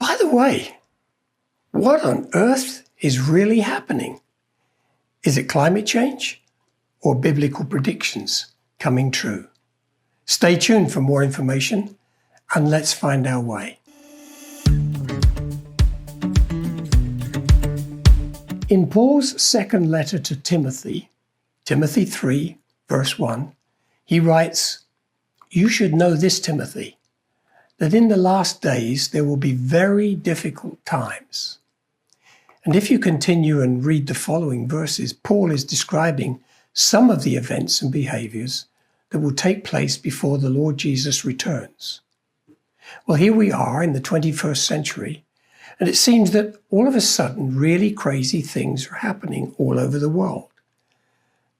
By the way, what on earth is really happening? Is it climate change or biblical predictions coming true? Stay tuned for more information and let's find our way. In Paul's second letter to Timothy, Timothy 3, verse 1, he writes, "You should know this, Timothy, that in the last days there will be very difficult times." And if you continue and read the following verses, Paul is describing some of the events and behaviors that will take place before the Lord Jesus returns. Well, here we are in the 21st century, and it seems that all of a sudden really crazy things are happening all over the world.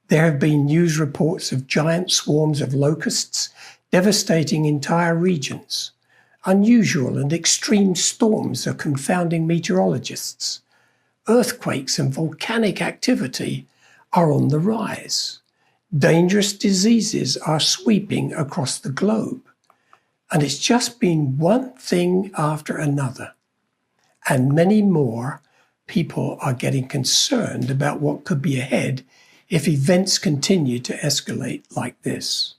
There have been news reports of giant swarms of locusts devastating entire regions. Unusual and extreme storms are confounding meteorologists. Earthquakes and volcanic activity are on the rise. Dangerous diseases are sweeping across the globe. And it's just been one thing after another. And many more people are getting concerned about what could be ahead if events continue to escalate like this.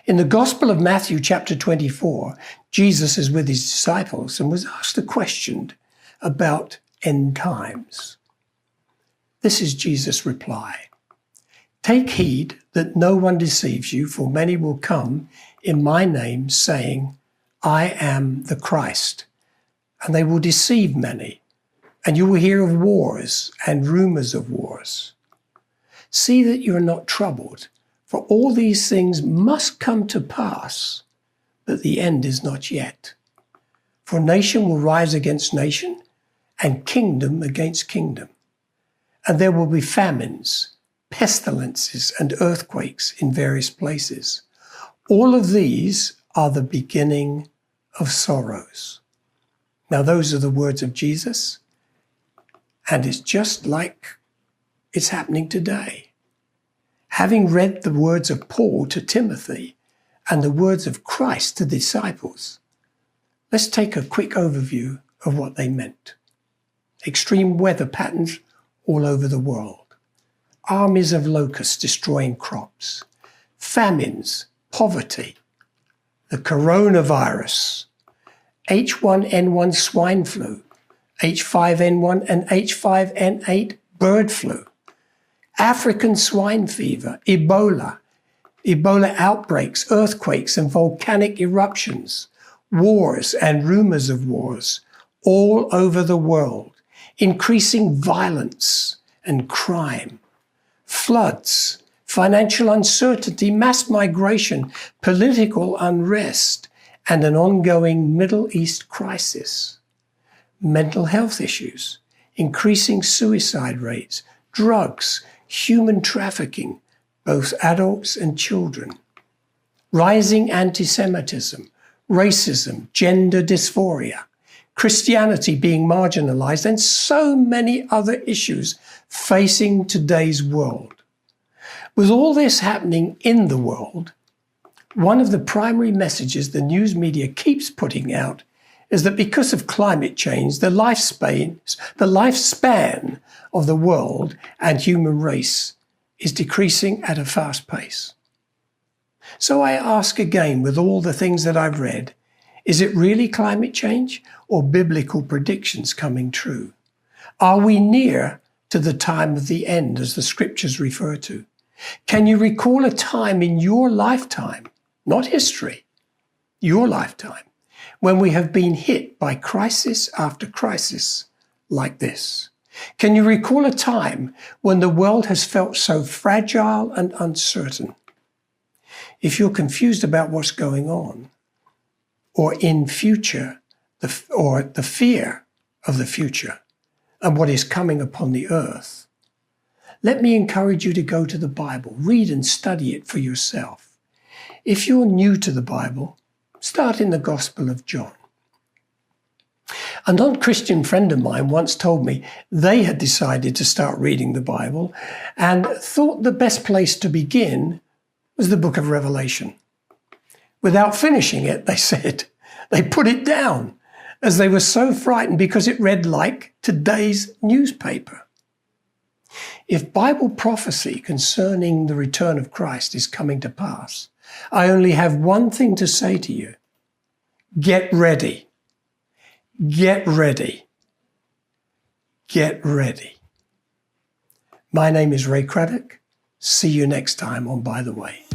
In the Gospel of Matthew chapter 24, Jesus is with his disciples and was asked a question about end times. This is Jesus' reply. "Take heed that no one deceives you, for many will come in my name, saying, 'I am the Christ,' and they will deceive many. And you will hear of wars and rumors of wars. See that you are not troubled, for all these things must come to pass, but the end is not yet. For nation will rise against nation, and kingdom against kingdom. And there will be famines, pestilences, and earthquakes in various places. All of these are the beginning of sorrows." Now, those are the words of Jesus, and it's just like it's happening today. Having read the words of Paul to Timothy and the words of Christ to the disciples, let's take a quick overview of what they meant. Extreme weather patterns all over the world. Armies of locusts destroying crops. Famines, poverty. The coronavirus. H1N1 swine flu. H5N1 and H5N8 bird flu. African swine fever, Ebola outbreaks, earthquakes and volcanic eruptions, wars and rumors of wars all over the world, increasing violence and crime, floods, financial uncertainty, mass migration, political unrest, and an ongoing Middle East crisis, mental health issues, increasing suicide rates, drugs, human trafficking, both adults and children, rising anti-Semitism, racism, gender dysphoria, Christianity being marginalized, and so many other issues facing today's world. With all this happening in the world, one of the primary messages the news media keeps putting out is that because of climate change, the lifespan of the world and human race is decreasing at a fast pace. So I ask again, with all the things that I've read, is it really climate change or biblical predictions coming true? Are we near to the time of the end, as the scriptures refer to? Can you recall a time in your lifetime, not history, your lifetime, when we have been hit by crisis after crisis like this? Can you recall a time when the world has felt so fragile and uncertain? If you're confused about what's going on, or in future, or the fear of the future and what is coming upon the earth, let me encourage you to go to the Bible, read and study it for yourself. If you're new to the Bible, start in the Gospel of John. A non-Christian friend of mine once told me they had decided to start reading the Bible and thought the best place to begin was the book of Revelation. Without finishing it, they said, they put it down as they were so frightened because it read like today's newspaper. If Bible prophecy concerning the return of Christ is coming to pass, I only have one thing to say to you. Get ready. Get ready. Get ready. My name is Ray Craddock. See you next time on By the Way.